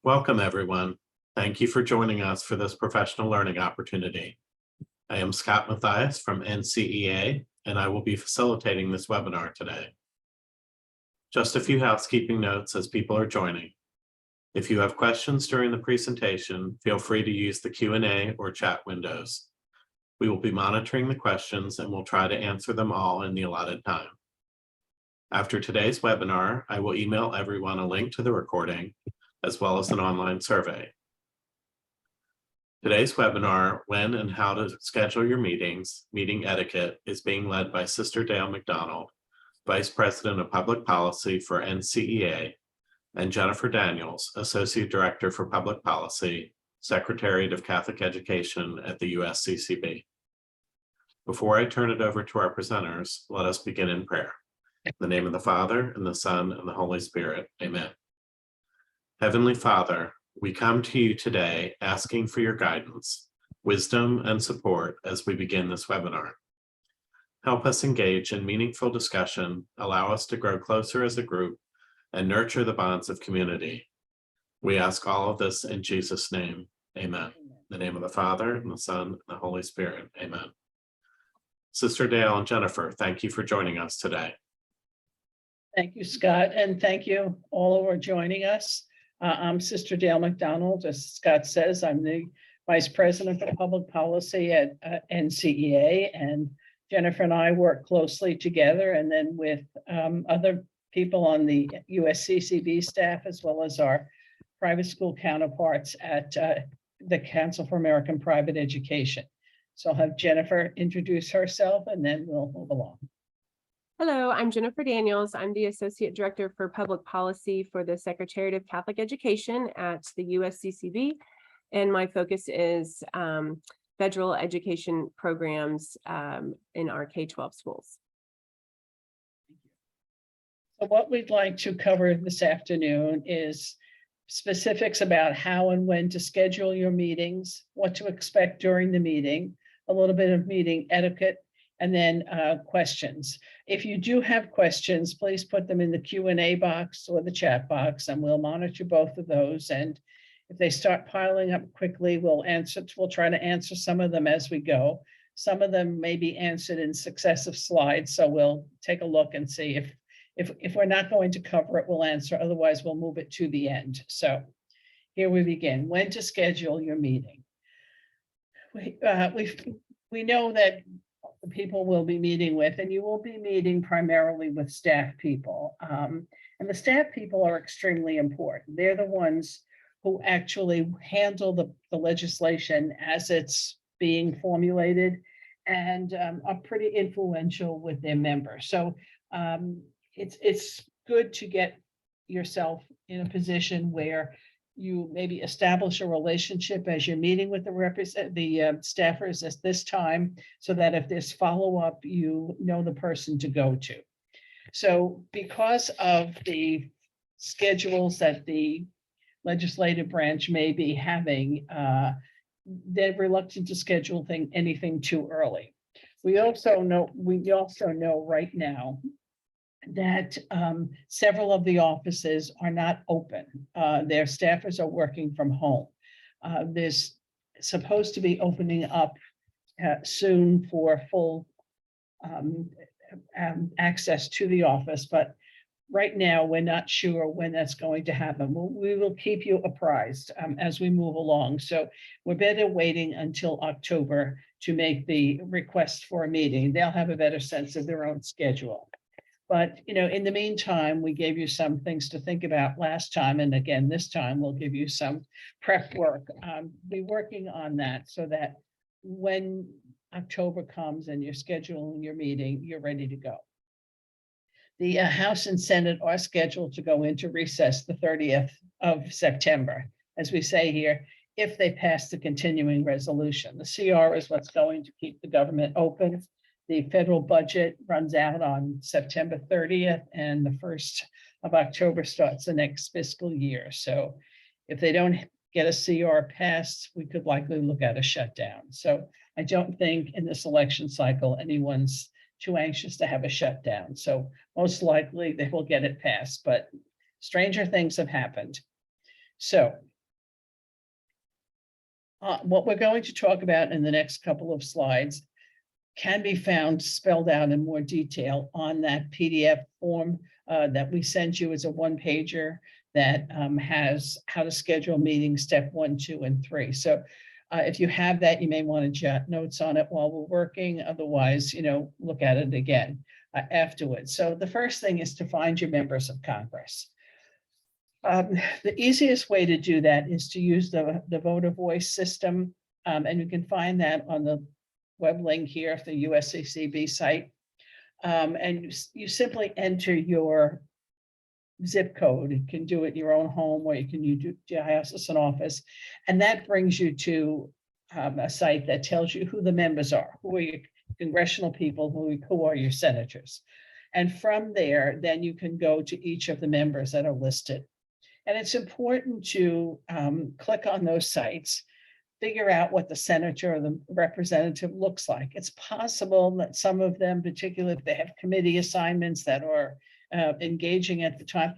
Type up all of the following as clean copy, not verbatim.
Welcome, everyone. Thank you for joining us for this professional learning opportunity. I am Scott Mathias from NCEA, and I will be facilitating this webinar today. Just a few housekeeping notes as people are joining. If you have questions during the presentation, feel free to use the Q&A or chat windows. We will be monitoring the questions and will try to answer them all in the allotted time. After today's webinar, I will email everyone a link to the recording, as well as an online survey. Today's webinar, When and How to Schedule Your Meetings, Meeting Etiquette, is being led by Sister Dale McDonald, Vice President of Public Policy for NCEA, and Jennifer Daniels, Associate Director for Public Policy, Secretariat of Catholic Education at the USCCB. Before I turn it over to our presenters, let us begin in prayer. In the name of the Father, and the Son, and the Holy Spirit, amen. Heavenly Father, we come to you today asking for your guidance, wisdom, and support as we begin this webinar. Help us engage in meaningful discussion, allow us to grow closer as a group, and nurture the bonds of community. We ask all of this in Jesus' name, amen. In the name of the Father, and the Son, and the Holy Spirit, amen. Sister Dale and Jennifer, thank you for joining us today. Thank you, Scott, and thank you all who are joining us. I'm Sister Dale McDonald. As Scott says, I'm the Vice President for Public Policy at NCEA, and Jennifer and I work closely together, and then with other people on the USCCB staff, as well as our private school counterparts at the Council for American Private Education. So I'll have Jennifer introduce herself, and then we'll move along. Hello, I'm Jennifer Daniels. I'm the Associate Director for Public Policy for the Secretariat of Catholic Education at the USCCB, and my focus is federal education programs in our K-12 schools. So what we'd like to cover this afternoon is specifics about how and when to schedule your meetings, what to expect during the meeting, a little bit of meeting etiquette, and then questions. If you do have questions, please put them in the Q&A box or the chat box, and we'll monitor both of those. And if they start piling up quickly, we'll try to answer some of them as we go. Some of them may be answered in successive slides, so we'll take a look and see if we're not going to cover it, we'll answer. Otherwise, we'll move it to the end. So here we begin. When to schedule your meeting. We know that the people we'll be meeting with, and you will be meeting primarily with staff people. And the staff people are extremely important. They're the ones who actually handle the legislation as it's being formulated, and are pretty influential with their members. So it's good to get yourself in a position where you maybe establish a relationship as you're meeting with the staffers at this time, so that if there's follow-up, you know the person to go to. So because of the schedules that the legislative branch may be having, they're reluctant to schedule anything too early. We also know right now that several of the offices are not open. Their staffers are working from home. There's supposed to be opening up soon for full access to the office, but right now we're not sure when that's going to happen. We will keep you apprised as we move along. So we're better waiting until October to make the request for a meeting. They'll have a better sense of their own schedule. But, in the meantime, we gave you some things to think about last time. And again, this time we'll give you some prep work. Be working on that so that when October comes and you're scheduling your meeting, you're ready to go. The House and Senate are scheduled to go into recess the 30th of September, as we say here, if they pass the continuing resolution. The CR is what's going to keep the government open. The federal budget runs out on September 30th, and the 1st of October starts the next fiscal year. So if they don't get a CR passed, we could likely look at a shutdown. So I don't think in this election cycle, anyone's too anxious to have a shutdown. So most likely they will get it passed, but stranger things have happened. So what we're going to talk about in the next couple of slides can be found spelled out in more detail on that PDF form that we sent you. As a one-pager that has how to schedule meetings, step 1, 2, and 3. So if you have that, you may want to jot notes on it while we're working. Otherwise, look at it again afterwards. So the first thing is to find your members of Congress. The easiest way to do that is to use the voter voice system. And you can find that on the web link here, the USCCB site. And you simply enter your zip code. You can do it in your own home, or you can do diocesan office. And that brings you to a site that tells you who the members are, who are your congressional people, who are your senators. And from there, then you can go to each of the members that are listed. And it's important to click on those sites, figure out what the senator or the representative looks like. It's possible that some of them, particularly if they have committee assignments that are engaging at the time,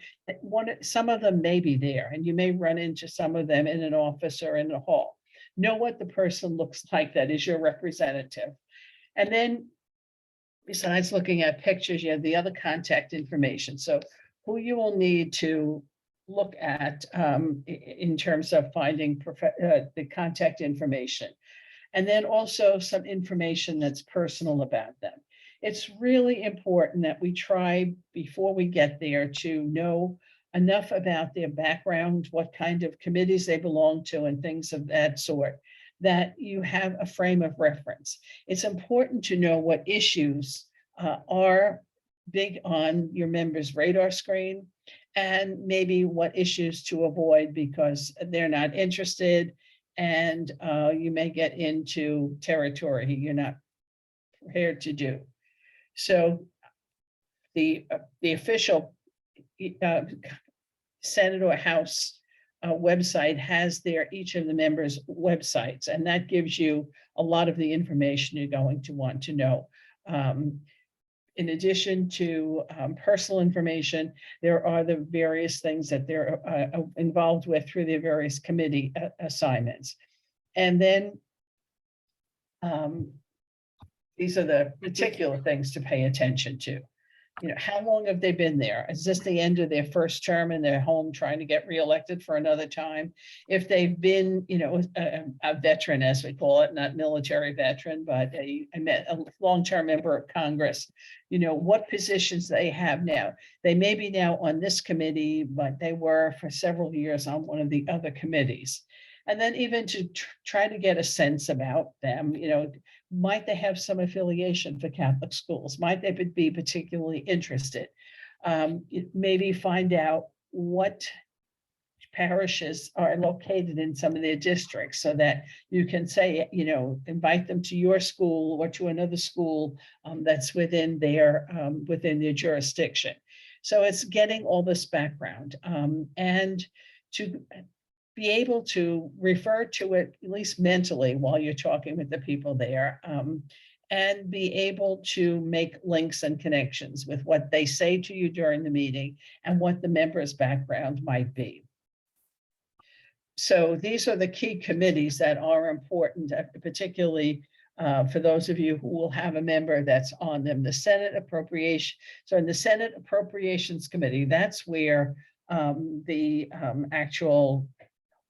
some of them may be there, and you may run into some of them in an office or in a hall. Know what the person looks like that is your representative. And then besides looking at pictures, you have the other contact information. So who you will need to look at in terms of finding the contact information. And then also some information that's personal about them. It's really important that we try before we get there to know enough about their background, what kind of committees they belong to, and things of that sort, that you have a frame of reference. It's important to know what issues are big on your members' radar screen, and maybe what issues to avoid because they're not interested, and you may get into territory you're not prepared to do. So the official Senate or House website has each of the members' websites, and that gives you a lot of the information you're going to want to know. In addition to personal information, there are the various things that they're involved with through their various committee assignments. And then these are the particular things to pay attention to. How long have they been there? Is this the end of their first term and they're home trying to get reelected for another time? If they've been, a veteran, as we call it, not military veteran, but a long-term member of Congress, what positions they have now. They may be now on this committee, but they were for several years on one of the other committees. And then even to try to get a sense about them, might they have some affiliation for Catholic schools? Might they be particularly interested? Maybe find out what parishes are located in some of their districts so that you can say, invite them to your school or to another school that's within their jurisdiction. So it's getting all this background and to be able to refer to it, at least mentally, while you're talking with the people there, and be able to make links and connections with what they say to you during the meeting and what the member's background might be. So these are the key committees that are important, particularly for those of you who will have a member that's on them. The Senate Appropriation. So in the Senate Appropriations Committee, that's where the actual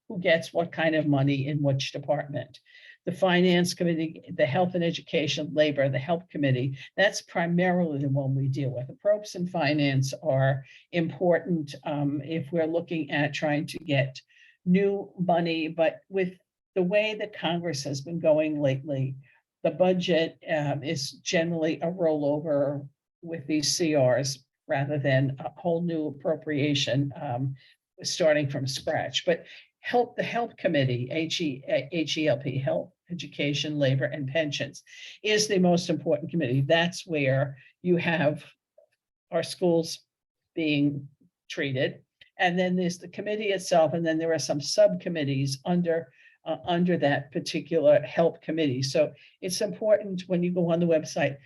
who gets what kind of money in which department. The Finance Committee, the Health and Education, Labor, the Health Committee, that's primarily the one we deal with. The Approps and Finance are important if we're looking at trying to get new money, but with the way that Congress has been going lately, the budget is generally a rollover with these CRs rather than a whole new appropriation starting from scratch. But the Health Committee, HELP, Health, Education, Labor, and Pensions, is the most important committee. That's where you have our schools being treated. And then there's the committee itself, and then there are some subcommittees under that particular Health Committee. So it's important when you go on the website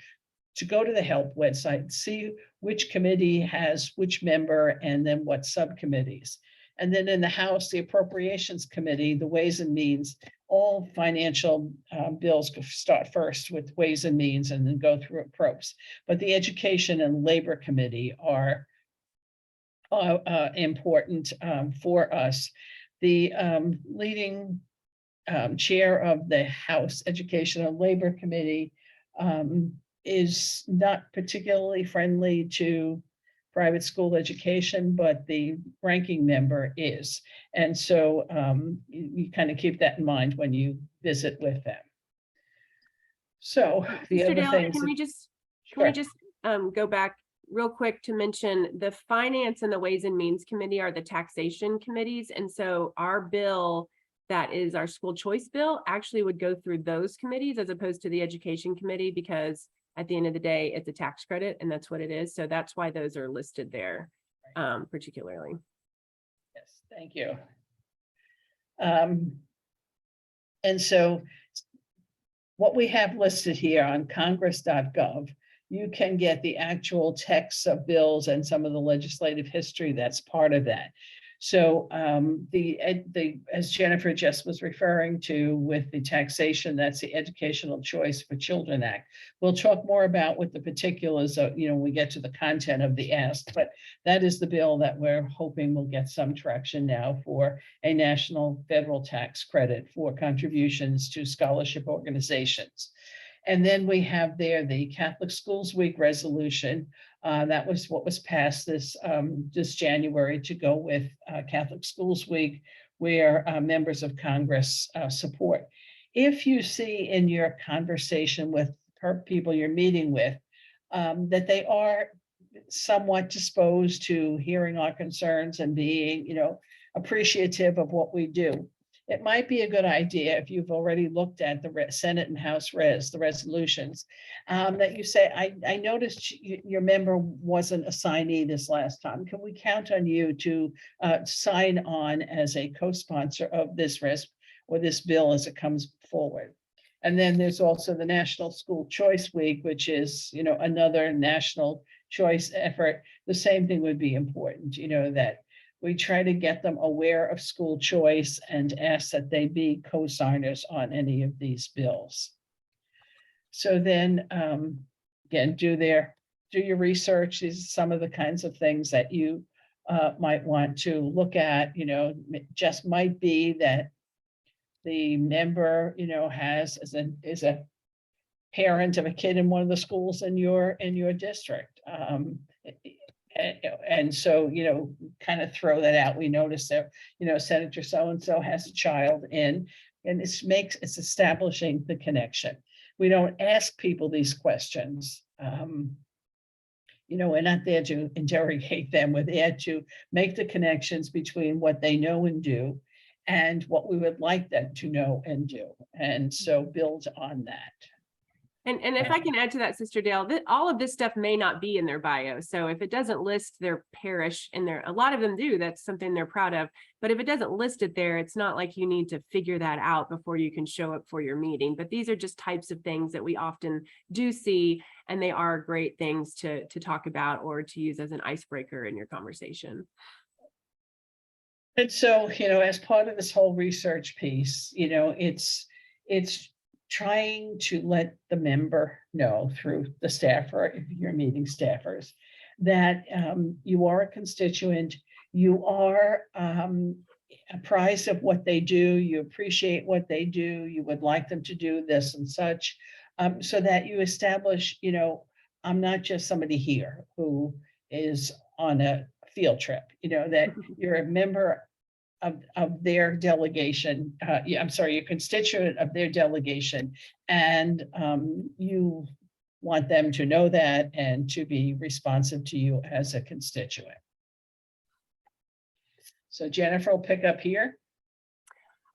to go to the Health website, see which committee has which member, and then what subcommittees. And then in the House, the Appropriations Committee, the Ways and Means, all financial bills start first with Ways and Means and then go through approps. But the Education and Labor Committee are important for us. The leading chair of the House Education and Labor Committee is not particularly friendly to private school education, but the ranking member is. And so you kind of keep that in mind when you visit with them. So the Mr. other Dale, things. can we just go back real quick to mention the Finance and the Ways and Means Committee are the taxation committees. And so our bill, that is our school choice bill, actually would go through those committees as opposed to the Education Committee, because at the end of the day, it's a tax credit and that's what it is. So that's why those are listed there particularly. Yes, thank you. And so what we have listed here on congress.gov, you can get the actual texts of bills and some of the legislative history that's part of that. So as Jennifer just was referring to with the taxation, that's the Educational Choice for Children Act. We'll talk more about what the particulars of, when we get to the content of the ask, but that is the bill that we're hoping will get some traction now for a national federal tax credit for contributions to scholarship organizations. And then we have there the Catholic Schools Week resolution. That was what was passed this January to go with Catholic Schools Week, where members of Congress support. If you see in your conversation with people you're meeting with that they are somewhat disposed to hearing our concerns and being, appreciative of what we do, it might be a good idea, if you've already looked at the Senate and House the resolutions, that you say, I noticed your member wasn't a signee this last time. Can we count on you to sign on as a co-sponsor of this this bill as it comes forward? And then there's also the National School Choice Week, which is, another national choice effort. The same thing would be important, that we try to get them aware of school choice and ask that they be co-signers on any of these bills. So then, again, do your research. These are some of the kinds of things that you might want to look at. Just might be that the member, is a parent of a kid in one of the schools in your district. And so, kind of throw that out. We notice that, Senator so-and-so has a child in, and it's establishing the connection. We don't ask people these questions. We're not there to interrogate them. We're there to make the connections between what they know and do and what we would like them to know and do. And so build on that. And if I can add to that, Sister Dale, all of this stuff may not be in their bio. So if it doesn't list their parish in there, a lot of them do, that's something they're proud of. But if it doesn't list it there, it's not like you need to figure that out before you can show up for your meeting. But these are just types of things that we often do see, and they are great things to talk about or to use as an icebreaker in your conversation. And so, as part of this whole research piece, it's trying to let the member know through the staffer, if you're meeting staffers, that you are a constituent, you are apprised of what they do, you appreciate what they do, you would like them to do this and such, so that you establish, I'm not just somebody here who is on a field trip, that you're a member of their delegation, your constituent of their delegation, and you want them to know that and to be responsive to you as a constituent. So Jennifer will pick up here.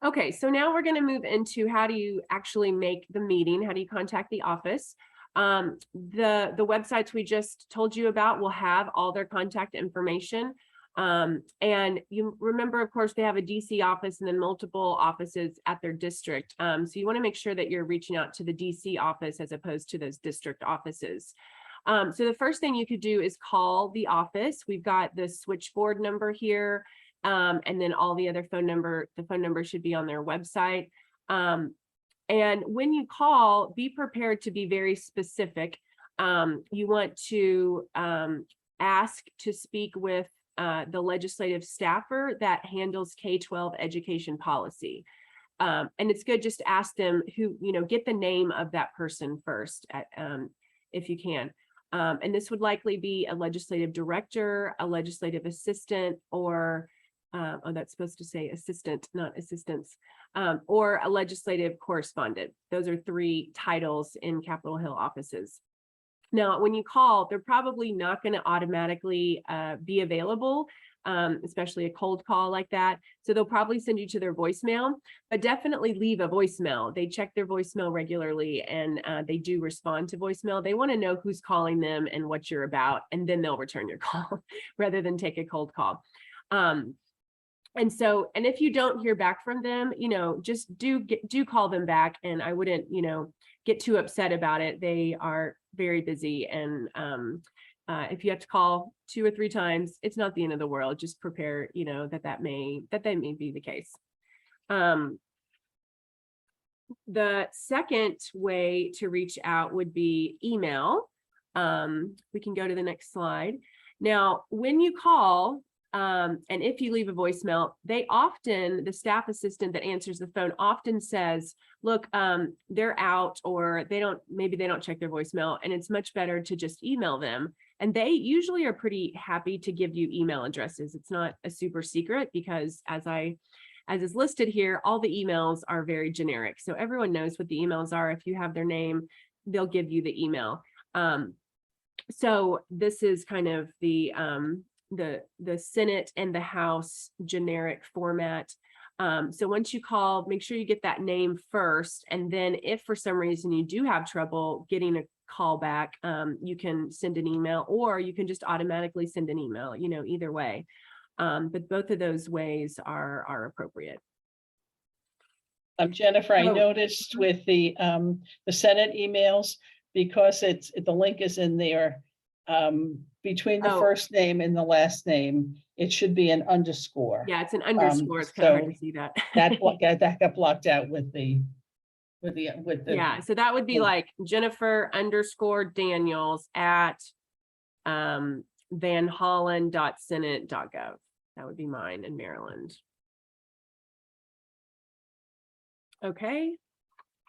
Okay, so now we're going to move into how do you actually make the meeting? How do you contact the office? The websites we just told you about will have all their contact information. And you remember, of course, they have a DC office and then multiple offices at their district. So you want to make sure that you're reaching out to the DC office as opposed to those district offices. So the first thing you could do is call the office. We've got the switchboard number here, and then all the other the phone number should be on their website. And when you call, be prepared to be very specific. You want to ask to speak with the legislative staffer that handles K-12 education policy. And it's good just to ask them who, get the name of that person first, if you can. And this would likely be a legislative director, a legislative assistant, or oh, that's supposed to say assistant, not assistants, or a legislative correspondent. Those are 3 titles in Capitol Hill offices. Now, when you call, they're probably not going to automatically be available, especially a cold call like that. So they'll probably send you to their voicemail, but definitely leave a voicemail. They check their voicemail regularly, and they do respond to voicemail. They want to know who's calling them and what you're about, and then they'll return your call rather than take a cold call. And if you don't hear back from them, just do call them back, and I wouldn't, get too upset about it. They are very busy, and if you have to call 2 or 3 times, it's not the end of the world. Just prepare, that may be the case. The second way to reach out would be email. We can go to the next slide. Now, when you call, and if you leave a voicemail, the staff assistant that answers the phone often says, look, they're out, or maybe they don't check their voicemail, and it's much better to just email them. And they usually are pretty happy to give you email addresses. It's not a super secret, because as is listed here, all the emails are very generic. So everyone knows what the emails are. If you have their name, they'll give you the email. So this is kind of the Senate and the House generic format. So once you call, make sure you get that name first. And then if for some reason you do have trouble getting a call back, you can send an email, or you can just automatically send an email, either way. But both of those ways are appropriate. Jennifer, I noticed with the Senate emails, because the link is in there, between the first name and the last name, it should be an underscore. Yeah, it's an underscore. It's kind of hard to see that. that got blocked out with the. Yeah, so that would be like Jennifer_Daniels at vanhollen.senate.gov. That would be mine in Maryland. Okay.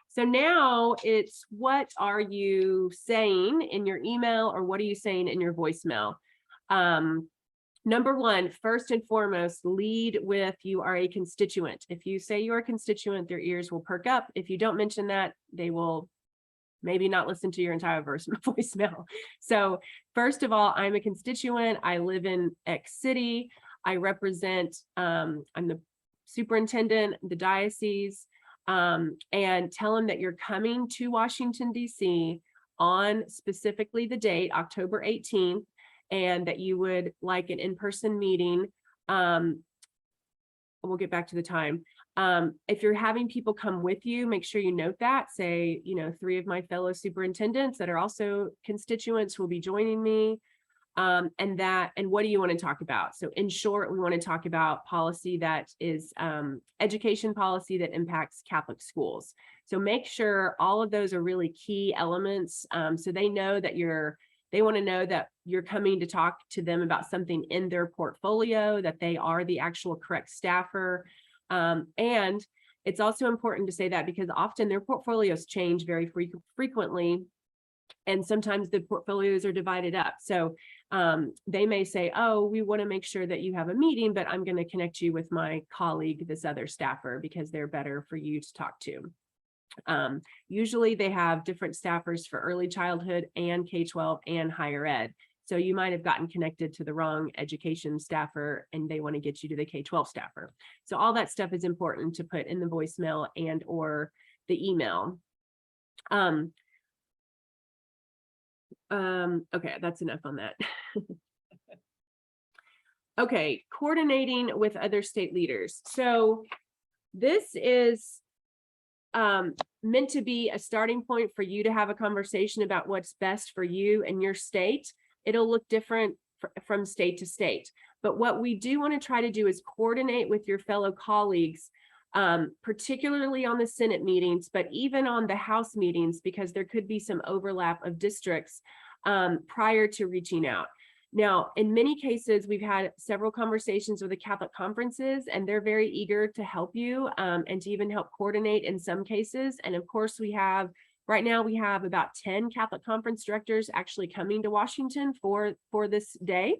So now it's, what are you saying in your email, or what are you saying in your voicemail? Number 1, first and foremost, lead with you are a constituent. If you say you're a constituent, their ears will perk up. If you don't mention that, they will maybe not listen to your entire voicemail. So first of all, I'm a constituent. I live in X city. I represent, I'm the superintendent, the diocese. And tell them that you're coming to Washington, D.C. on specifically the date, October 18th, and that you would like an in-person meeting. We'll get back to the time. If you're having people come with you, make sure you note that. Say, 3 of my fellow superintendents that are also constituents will be joining me. And what do you want to talk about? So in short, we want to talk about policy that is education policy that impacts Catholic schools. So make sure all of those are really key elements. So they know that they want to know that you're coming to talk to them about something in their portfolio, that they are the actual correct staffer. And it's also important to say that because often their portfolios change very frequently. And sometimes the portfolios are divided up. So they may say, oh, we want to make sure that you have a meeting, but I'm going to connect you with my colleague, this other staffer, because they're better for you to talk to. Usually they have different staffers for early childhood and K-12 and higher ed. So you might have gotten connected to the wrong education staffer and they want to get you to the K-12 staffer. So all that stuff is important to put in the voicemail and or the email. Okay, that's enough on that. Okay, coordinating with other state leaders. So this is meant to be a starting point for you to have a conversation about what's best for you and your state. It'll look different from state to state. But what we do want to try to do is coordinate with your fellow colleagues particularly on the Senate meetings, but even on the House meetings, because there could be some overlap of districts prior to reaching out. Now, in many cases, we've had several conversations with the Catholic conferences, and they're very eager to help you and to even help coordinate in some cases. And of course, right now we have about 10 Catholic conference directors actually coming to Washington for this day.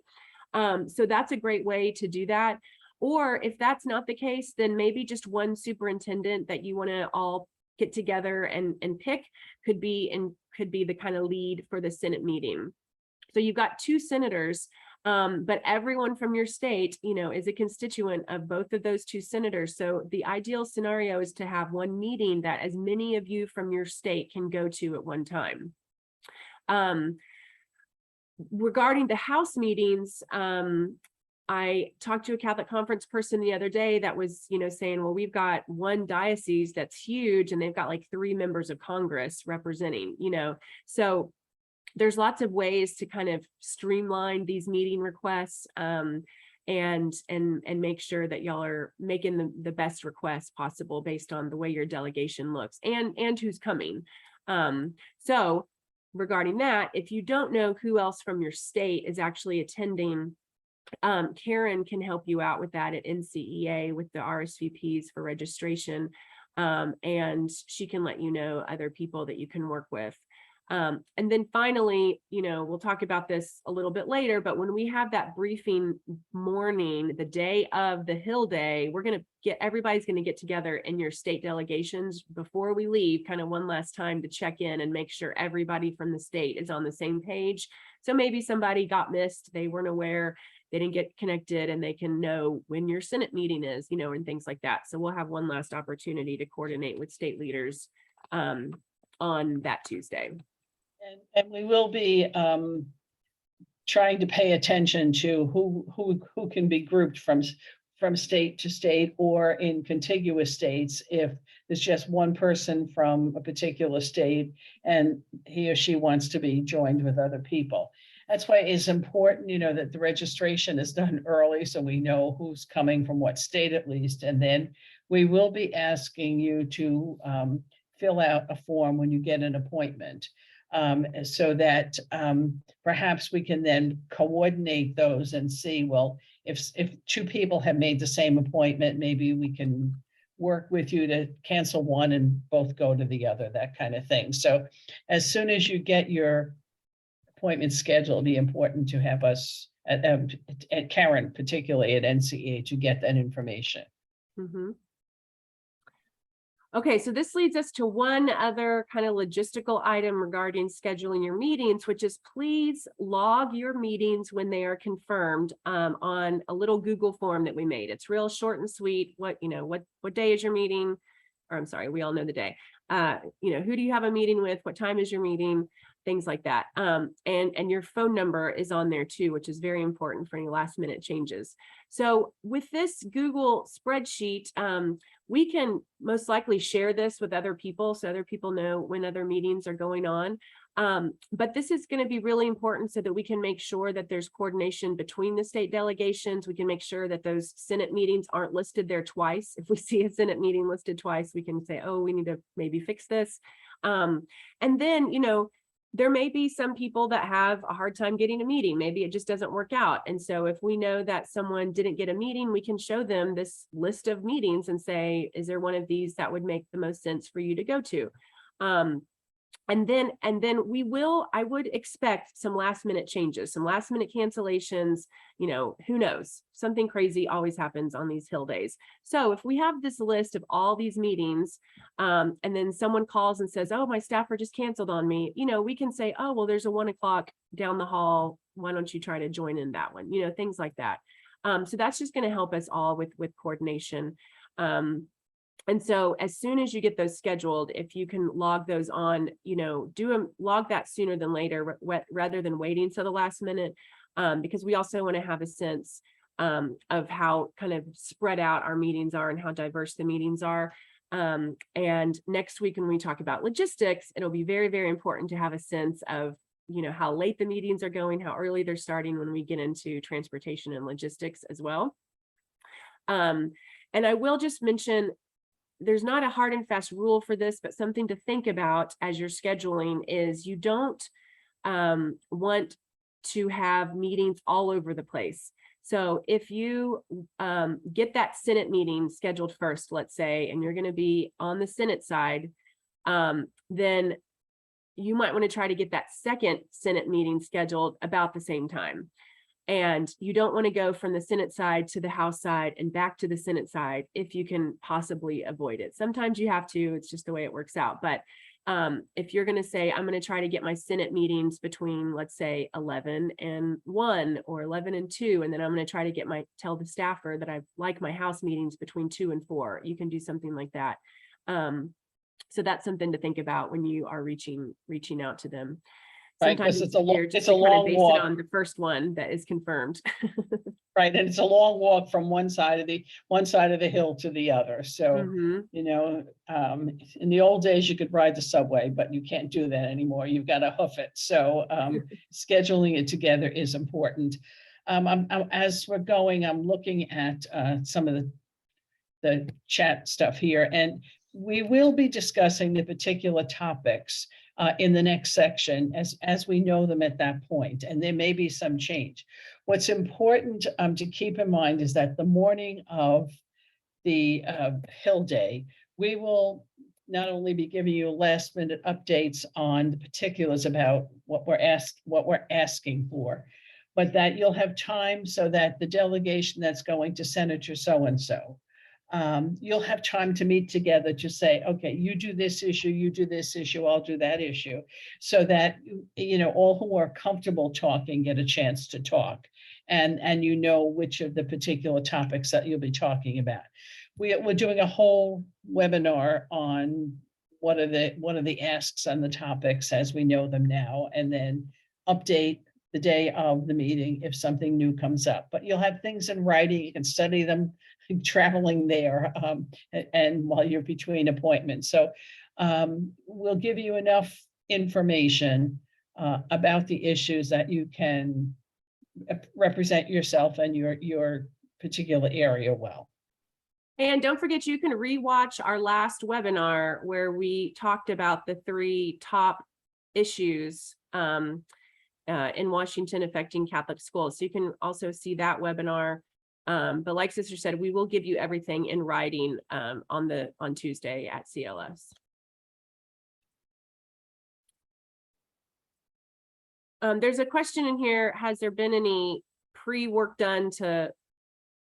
So that's a great way to do that. Or if that's not the case, then maybe just one superintendent that you want to all get together and pick could be the kind of lead for the Senate meeting. So you've got 2 senators, but everyone from your state, is a constituent of both of those 2 senators. So the ideal scenario is to have one meeting that as many of you from your state can go to at one time. Regarding the House meetings, I talked to a Catholic conference person the other day that was, saying, well, we've got one diocese that's huge and they've got like 3 members of Congress representing, so there's lots of ways to kind of streamline these meeting requests and make sure that y'all are making the best requests possible based on the way your delegation looks and who's coming. So regarding that, if you don't know who else from your state is actually attending, Karen can help you out with that at NCEA with the RSVPs for registration. And she can let you know other people that you can work with. And then finally, we'll talk about this a little bit later, but when we have that briefing morning, the day of the Hill Day, everybody's going to get together in your state delegations before we leave, kind of one last time to check in and make sure everybody from the state is on the same page. So maybe somebody got missed, they weren't aware, they didn't get connected, and they can know when your Senate meeting is, and things like that. So we'll have one last opportunity to coordinate with state leaders on that Tuesday. And we will be trying to pay attention to who can be grouped from state to state or in contiguous states if there's just one person from a particular state and he or she wants to be joined with other people. That's why it's important, that the registration is done early so we know who's coming from what state at least. And then we will be asking you to fill out a form when you get an appointment. So that perhaps we can then coordinate those and see, well, if 2 people have made the same appointment, maybe we can work with you to cancel one and both go to the other, that kind of thing. So as soon as you get your appointment scheduled, it'll be important to have us at Karen, particularly at NCEA, to get that information. Mm-hmm. Okay, so this leads us to one other kind of logistical item regarding scheduling your meetings, which is please log your meetings when they are confirmed on a little Google form that we made. It's real short and sweet. What day is your meeting? Or I'm sorry, we all know the day. Who do you have a meeting with? What time is your meeting? Things like that. And your phone number is on there too, which is very important for any last minute changes. So with this Google spreadsheet, we can most likely share this with other people so other people know when other meetings are going on. But this is going to be really important so that we can make sure that there's coordination between the state delegations. We can make sure that those Senate meetings aren't listed there twice. If we see a Senate meeting listed twice, we can say, oh, we need to maybe fix this. And then, there may be some people that have a hard time getting a meeting. Maybe it just doesn't work out. And so if we know that someone didn't get a meeting, we can show them this list of meetings and say, is there one of these that would make the most sense for you to go to? And then I would expect some last minute changes, some last minute cancellations, who knows, something crazy always happens on these Hill days. So if we have this list of all these meetings, and then someone calls and says, oh, my staffer just canceled on me, we can say, oh, well, there's a 1 o'clock down the hall. Why don't you try to join in that one? Things like that. So that's just going to help us all with coordination. And so as soon as you get those scheduled, if you can log those on, log that sooner than later rather than waiting till the last minute, because we also want to have a sense of how kind of spread out our meetings are and how diverse the meetings are. And next week, when we talk about logistics, it'll be very, very important to have a sense of, how late the meetings are going, how early they're starting when we get into transportation and logistics as well. And I will just mention, there's not a hard and fast rule for this, but something to think about as you're scheduling is you don't want to have meetings all over the place. So if you get that Senate meeting scheduled first, let's say, and you're going to be on the Senate side, then you might want to try to get that second Senate meeting scheduled about the same time. And you don't want to go from the Senate side to the House side and back to the Senate side if you can possibly avoid it. Sometimes you have to, it's just the way it works out. But if you're going to say, I'm going to try to get my Senate meetings between, let's say, 11 and 1 or 11 and 2, and then I'm going to try to get tell the staffer that I like my House meetings between 2 and 4. You can do something like that. So that's something to think about when you are reaching out to them. Right, Sometimes because it's a long walk on the first one that is confirmed. Right, and it's a long walk from one side of the hill to the other. So, you know, in the old days, you could ride the subway, but you can't do that anymore. You've got to hoof it. So scheduling it together is important. As we're going, I'm looking at some of the chat stuff here, and we will be discussing the particular topics in the next section as we know them at that point, and there may be some change. What's important to keep in mind is that the morning of the Hill Day, we will not only be giving you last minute updates on the particulars about what we're asking for, but that you'll have time so that the delegation that's going to Senator so-and-so, you'll have time to meet together to say, okay, you do this issue, you do this issue, I'll do that issue, so that, you know, all who are comfortable talking get a chance to talk, and you know which of the particular topics that you'll be talking about. We're doing a whole webinar on what are the asks on the topics as we know them now, and then update the day of the meeting if something new comes up. But you'll have things in writing, you can study them traveling there and while you're between appointments. So we'll give you enough information about the issues that you can represent yourself and your particular area well. And don't forget, you can rewatch our last webinar where we talked about the 3 top issues in Washington affecting Catholic schools. So you can also see that webinar. But like Sister said, we will give you everything in writing on Tuesday at CLS. There's a question in here. Has there been any pre-work done to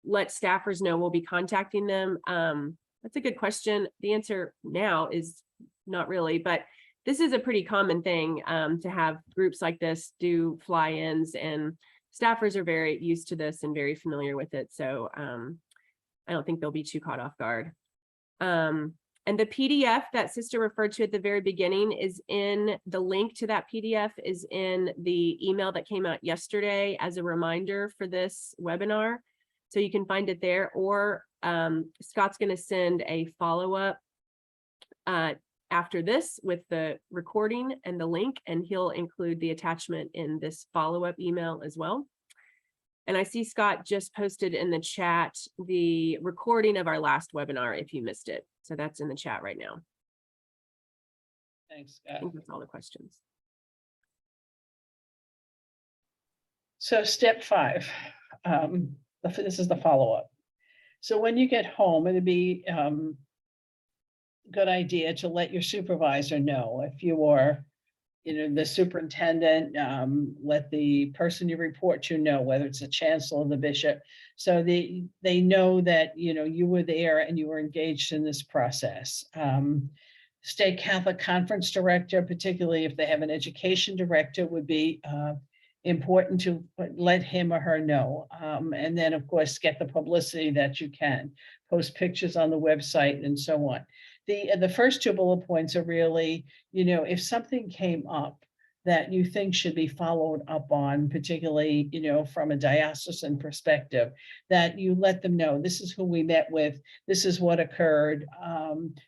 let staffers know we'll be contacting them? That's a good question. The answer now is not really, but this is a pretty common thing to have groups like this do fly-ins, and staffers are very used to this and very familiar with it. So I don't think they'll be too caught off guard. And the PDF that Sister referred to at the very beginning is in the link to that PDF is in the email that came out yesterday as a reminder for this webinar. So you can find it there, or Scott's going to send a follow-up after this with the recording and the link, and he'll include the attachment in this follow-up email as well. And I see Scott just posted in the chat the recording of our last webinar if you missed it. So that's in the chat right now. Thanks, Scott. I think that's all the questions. So step 5, this is the follow-up. So when you get home, it'd be good idea to let your supervisor know. If you are, you know, the superintendent, let the person you report to know, whether it's the chancellor or the bishop, so they know that, you know, you were there and you were engaged in this process. State Catholic Conference director, particularly if they have an education director, would be important to let him or her know. And then, of course, get the publicity that you can, post pictures on the website and so on. The first 2 bullet points are really, you know, if something came up that you think should be followed up on, particularly, you know, from a diocesan perspective, that you let them know, this is who we met with, this is what occurred.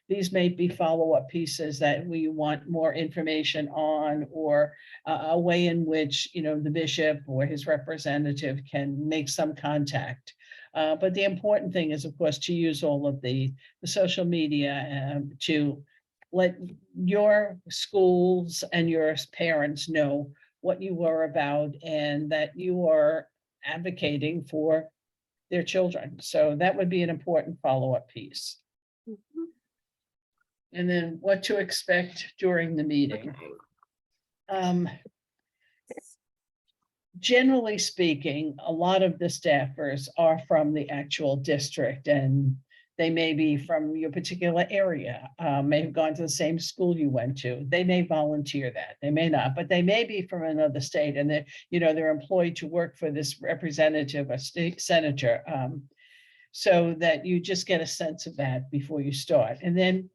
These may be follow-up pieces that we want more information on, or a way in which, you know, the bishop or his representative can make some contact. But the important thing is, of course, to use all of the social media to let your schools and your parents know what you are about and that you are advocating for their children. So that would be an important follow-up piece. Mhm. And then what to expect during the meeting. Okay. Generally speaking, a lot of the staffers are from the actual district, and they may be from your particular area, may have gone to the same school you went to. They may volunteer that, they may not, but they may be from another state, and they're employed to work for this representative, a state senator. So that you just get a sense of that before you start. And then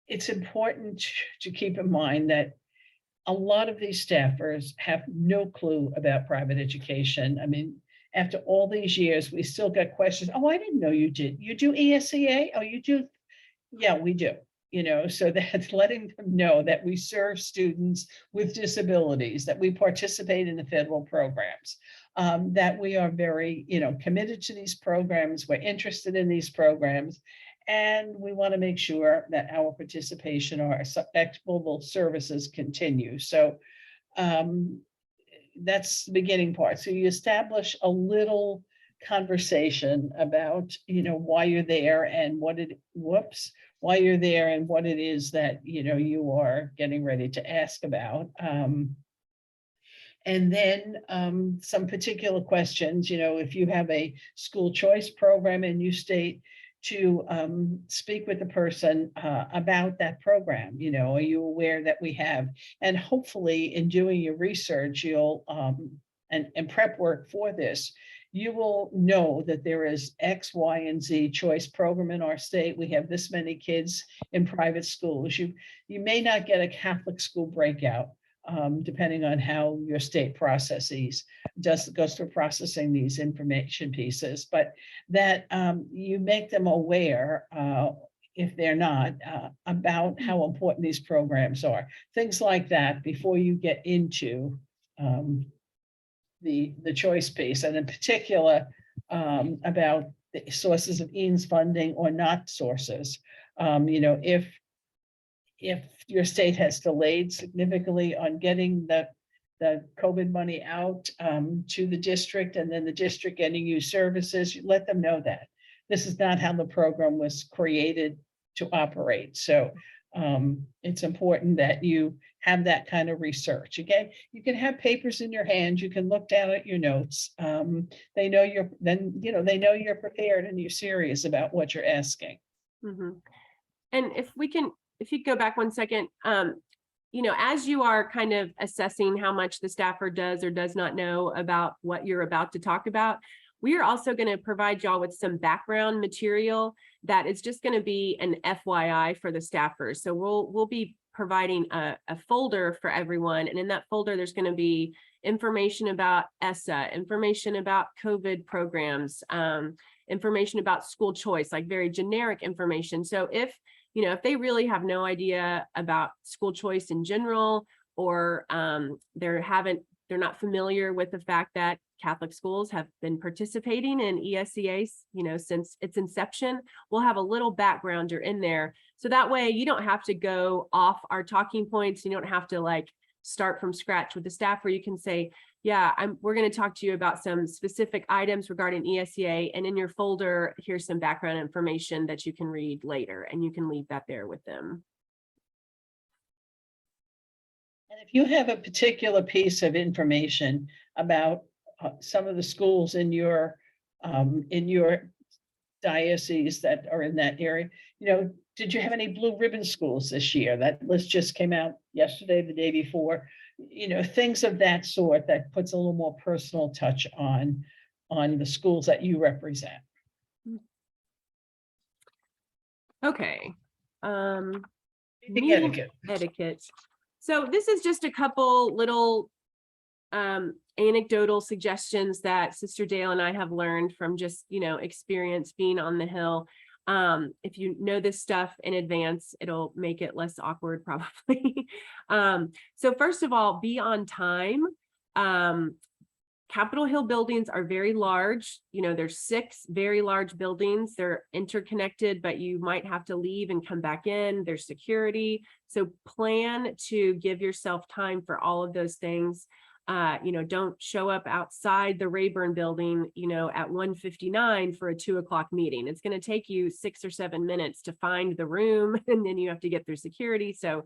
it's important to keep in mind that a lot of these staffers have no clue about private education. I mean, after all these years, we still get questions. Oh, I didn't know you did. You do ESEA? Oh, you do? Yeah, we do. So that's letting them know that we serve students with disabilities, that we participate in the federal programs, that we are very, committed to these programs. We're interested in these programs. And we want to make sure that our participation or equitable services continue. So that's the beginning part. So you establish a little conversation about, why you're there and why you're there and what it is that, you are getting ready to ask about. And then some particular questions, if you have a school choice program and you state to speak with the person about that program, are you aware that we have? And hopefully in doing your research, you'll and prep work for this, you will know that there is X, Y, and Z choice program in our state. We have this many kids in private schools. You may not get a Catholic school breakout, depending on how your state processes goes through processing these information pieces, but that you make them aware, if they're not, about how important these programs are. Things like that before you get into the choice piece, and in particular about the sources of EANS funding or not sources. If your state has delayed significantly on getting the COVID money out to the district, and then the district getting you services, you let them know that this is not how the program was created to operate. So it's important that you have that kind of research. Again, you can have papers in your hand, you can look down at your notes. They know you're prepared and you're serious about what you're asking. Mhm. And if you go back 1 second, as you are kind of assessing how much the staffer does or does not know about what you're about to talk about, we are also going to provide y'all with some background material that is just going to be an FYI for the staffers. So we'll be providing a folder for everyone. And in that folder, there's going to be information about ESSA, information about COVID programs, information about school choice, like very generic information. So if they really have no idea about school choice in general, or they're not familiar with the fact that Catholic schools have been participating in ESEA, since its inception, we'll have a little backgrounder in there. So that way you don't have to go off our talking points. You don't have to start from scratch with the staff, where you can say, yeah, we're going to talk to you about some specific items regarding ESEA, and in your folder, here's some background information that you can read later, and you can leave that there with them. And if you have a particular piece of information about some of the schools in your diocese that are in that area, did you have any blue ribbon schools this year? That list just came out yesterday, the day before. Things of that sort that puts a little more personal touch on the schools that you represent. Okay. Meeting Meeting etiquette. So this is just a couple little anecdotal suggestions that Sister Dale and I have learned from just, experience being on the Hill. If you know this stuff in advance, it'll make it less awkward probably. So first of all, be on time. Capitol Hill buildings are very large. There's 6 very large buildings. They're interconnected, but you might have to leave and come back in. There's security. So plan to give yourself time for all of those things. Don't show up outside the Rayburn building, at 1:59 for a 2 o'clock meeting. It's going to take you 6 or 7 minutes to find the room, and then you have to get through security. So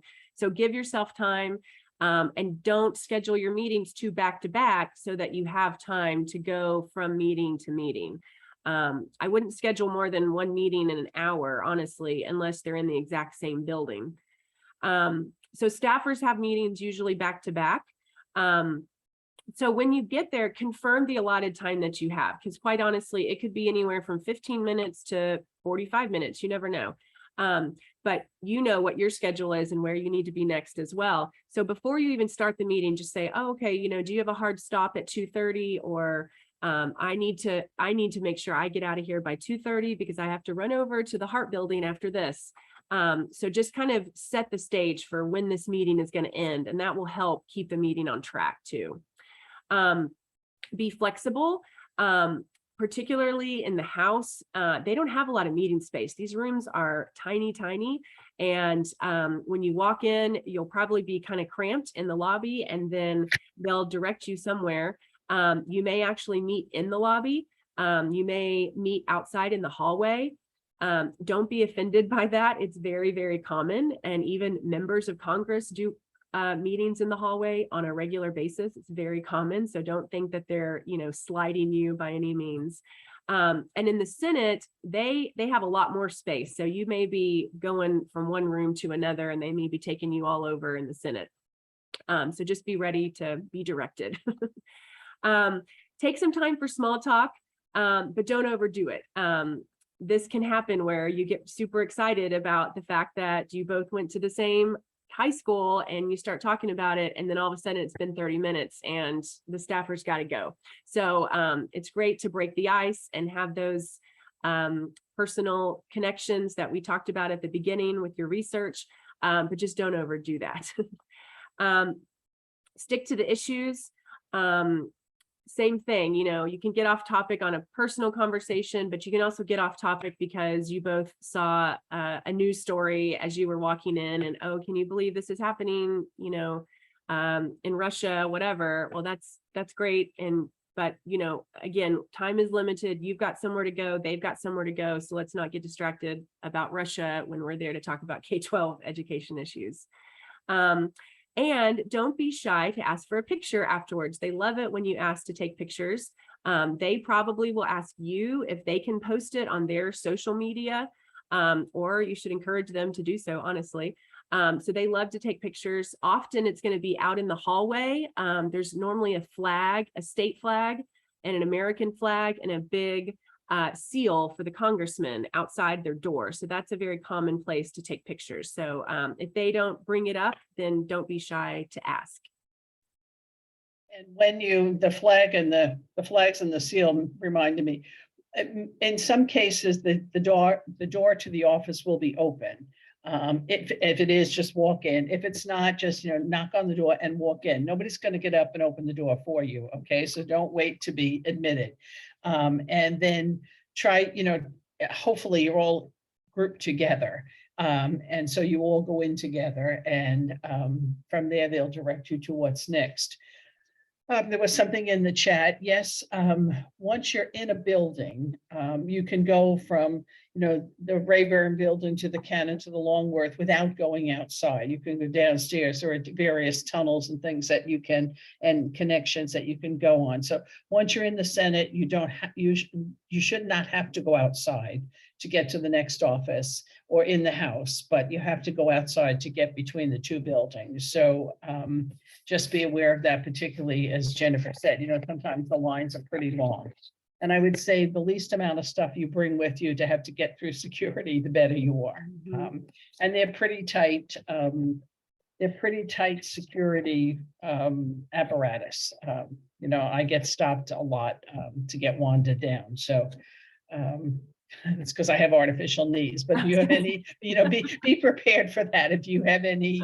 give yourself time. And don't schedule your meetings back to back so that you have time to go from meeting to meeting. I wouldn't schedule more than 1 meeting in an hour, honestly, unless they're in the exact same building. So staffers have meetings usually back to back. So when you get there, confirm the allotted time that you have, because quite honestly, it could be anywhere from 15 minutes to 45 minutes. You never know. But you know what your schedule is and where you need to be next as well. So before you even start the meeting, just say, oh, okay, do you have a hard stop at 2:30, or I need to make sure I get out of here by 2:30 because I have to run over to the Hart building after this. So just kind of set the stage for when this meeting is going to end, and that will help keep the meeting on track too. Be flexible. Particularly in the house, they don't have a lot of meeting space. These rooms are tiny. And when you walk in, you'll probably be kind of cramped in the lobby, and then they'll direct you somewhere. You may actually meet in the lobby. You may meet outside in the hallway. Don't be offended by that. It's very, very common. And even members of Congress do meetings in the hallway on a regular basis. It's very common. So don't think that they're, sliding you by any means. And in the Senate, they have a lot more space. So you may be going from one room to another, and they may be taking you all over in the Senate. So just be ready to be directed. Take some time for small talk, but don't overdo it. This can happen where you get super excited about the fact that you both went to the same high school, and you start talking about it, and then all of a sudden it's been 30 minutes and the staffer's got to go. So it's great to break the ice and have those personal connections that we talked about at the beginning with your research, but just don't overdo that. Stick to the issues. Same thing, you can get off topic on a personal conversation, but you can also get off topic because you both saw a news story as you were walking in, and, oh, can you believe this is happening, in Russia, whatever. Well, that's great. But again, time is limited. You've got somewhere to go. They've got somewhere to go. So let's not get distracted about Russia when we're there to talk about K-12 education issues. And don't be shy to ask for a picture afterwards. They love it when you ask to take pictures. They probably will ask you if they can post it on their social media, or you should encourage them to do so, honestly. So they love to take pictures. Often it's going to be out in the hallway. There's normally a flag, a state flag, and an American flag, and a big seal for the congressman outside their door. So that's a very common place to take pictures. So if they don't bring it up, then don't be shy to ask. And when the flags and the seal reminded me, in some cases, the door to the office will be open. If it is, just walk in. If it's not, just knock on the door and walk in. Nobody's going to get up and open the door for you. Okay, so don't wait to be admitted. And then try, hopefully you're all grouped together. And so you all go in together, and from there they'll direct you to what's next. There was something in the chat. Yes, once you're in a building, you can go from, the Rayburn building to the Cannon to the Longworth without going outside. You can go downstairs. There are various tunnels and things that you can, and connections that you can go on. So once you're in the Senate, you should not have to go outside to get to the next office, or in the House, but you have to go outside to get between the two buildings. So just be aware of that, particularly as Jennifer said, sometimes the lines are pretty long. And I would say the least amount of stuff you bring with you to have to get through security, the better you are. Mm-hmm. And they're pretty tight. They're pretty tight security apparatus. I get stopped a lot to get wanded down. So It's because I have artificial knees, but if you have any, be prepared for that. If you have any,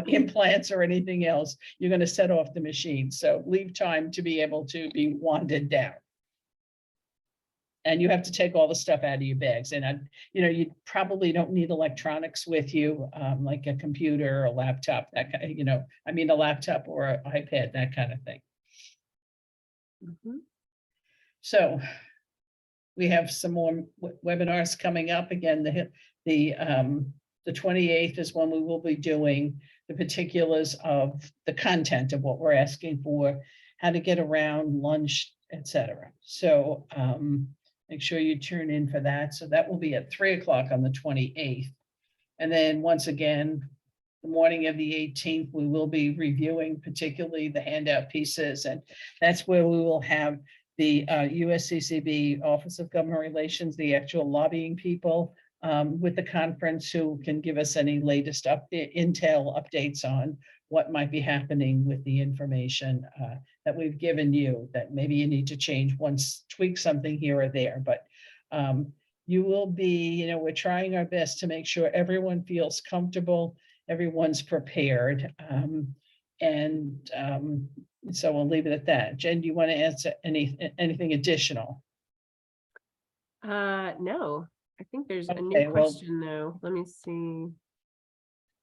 implants or anything else, you're going to set off the machine. So leave time to be able to be wanded down. And you have to take all the stuff out of your bags. And, you probably don't need electronics with you, like a computer or a laptop, that kind of, a laptop or an iPad, that kind of thing. Mhm. So we have some more webinars coming up. Again, the 28th is when we will be doing the particulars of the content of what we're asking for, how to get around, lunch, etc. So make sure you tune in for that. So that will be at 3 o'clock on the 28th. And then once again, the morning of the 18th, we will be reviewing particularly the handout pieces. And that's where we will have the USCCB Office of Government Relations, the actual lobbying people with the conference who can give us any latest intel updates on what might be happening with the information that we've given you, that maybe you need to change once, tweak something here or there. But you will be, we're trying our best to make sure everyone feels comfortable, everyone's prepared. So we'll leave it at that. Jen, do you want to answer anything additional? No, I think there's a Okay, new well, question though. Let me see.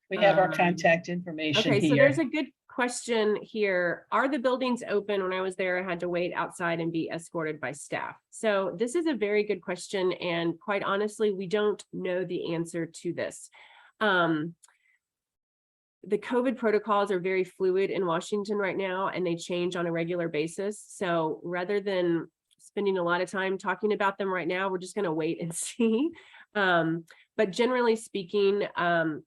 we have our contact information Okay, here. so there's a good question here. Are the buildings open? When I was there, I had to wait outside and be escorted by staff. So this is a very good question. And quite honestly, we don't know the answer to this. The COVID protocols are very fluid in Washington right now, and they change on a regular basis. So rather than spending a lot of time talking about them right now, we're just going to wait and see. But generally speaking,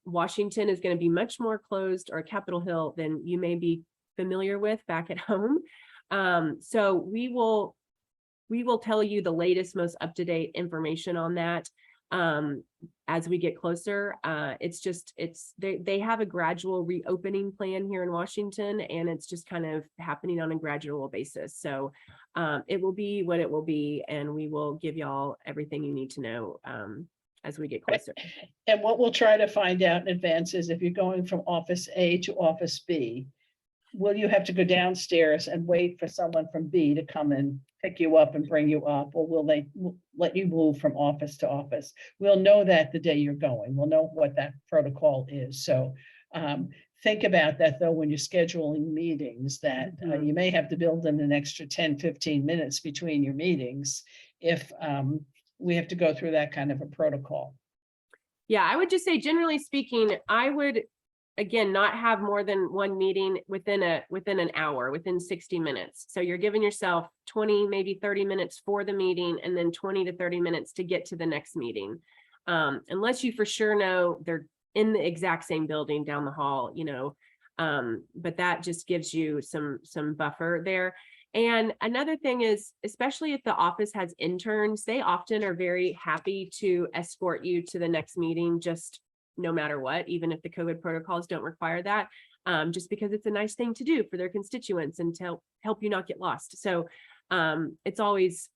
Washington is going to be much more closed, or Capitol Hill, than you may be familiar with back at home. So we will tell you the latest, most up-to-date information on that as we get closer. They have a gradual reopening plan here in Washington, and it's just kind of happening on a gradual basis. So it will be what it will be, and we will give y'all everything you need to know as we get closer. And what we'll try to find out in advance is if you're going from office A to office B, will you have to go downstairs and wait for someone from B to come and pick you up and bring you up, or will they let you move from office to office? We'll know that the day you're going. We'll know what that protocol is. So think about that, though, when you're scheduling meetings, that you may have to build in an extra 10, 15 minutes between your meetings if we have to go through that kind of a protocol. Yeah, I would just say, generally speaking, I would, again, not have more than one meeting within an hour, within 60 minutes. So you're giving yourself 20, maybe 30 minutes for the meeting, and then 20 to 30 minutes to get to the next meeting. Unless you for sure know they're in the exact same building down the hall, but that just gives you some buffer there. And another thing is, especially if the office has interns, they often are very happy to escort you to the next meeting, just no matter what, even if the COVID protocols don't require that, just because it's a nice thing to do for their constituents and to help you not get lost. So it's always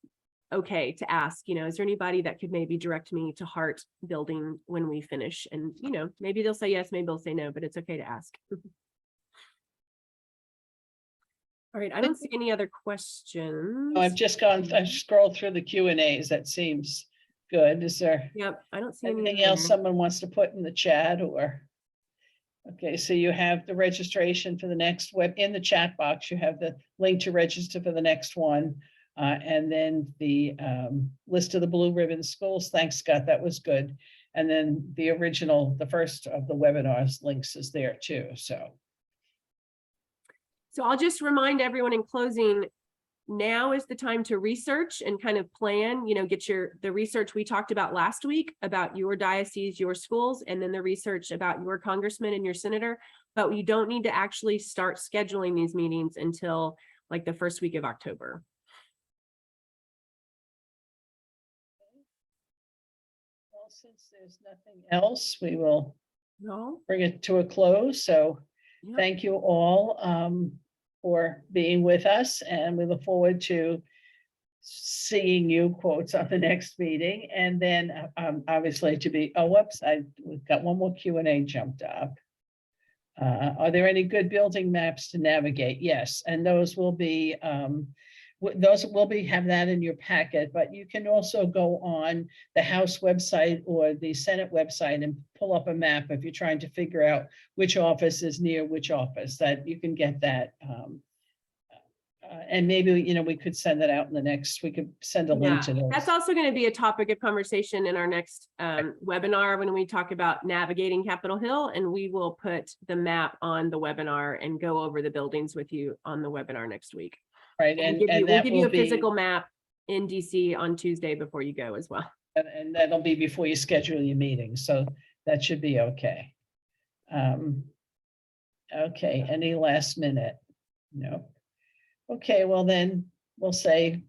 okay to ask, is there anybody that could maybe direct me to Hart building when we finish? And, maybe they'll say yes, maybe they'll say no, but it's okay to ask. All right, I don't see any other questions. Oh, I've scrolled through the Q&As. That seems good. Is there Yep, I don't see anything else someone wants to put in the chat? Or okay, so you have the registration for the next web in the chat box. You have the link to register for the next one, and then the list of the blue ribbon schools. Thanks, Scott, that was good. And then the first of the webinars links is there too. So I'll just remind everyone in closing, now is the time to research and kind of plan, get the research we talked about last week about your diocese, your schools, and then the research about your congressman and your senator. But you don't need to actually start scheduling these meetings until like the first week of October. Well, since there's nothing else, we will bring it to a close. So thank you all for being with us, and we look forward to seeing you quotes on the next meeting, and then obviously to be, oh, whoops, we've got one more Q&A jumped up. Are there any good building maps to navigate? Yes, and those will be have that in your packet, but you can also go on the House website or the Senate website and pull up a map if you're trying to figure out which office is near which office, that you can get that. And maybe, we could send that out in the next, we could send a link to those. That's also going to be a topic of conversation in our next webinar when we talk about navigating Capitol Hill, and we will put the map on the webinar and go over the buildings with you on the webinar next week. Right, We'll give you a physical map in DC on Tuesday before you go as well. And that'll be before you schedule your meeting, so that should be okay. Okay, any last minute? No. Okay, well then we'll say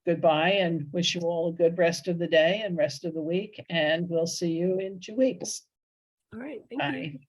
goodbye and wish you all a good rest of the day and rest of the week, and we'll see you in 2 weeks. All right, thank you. Bye.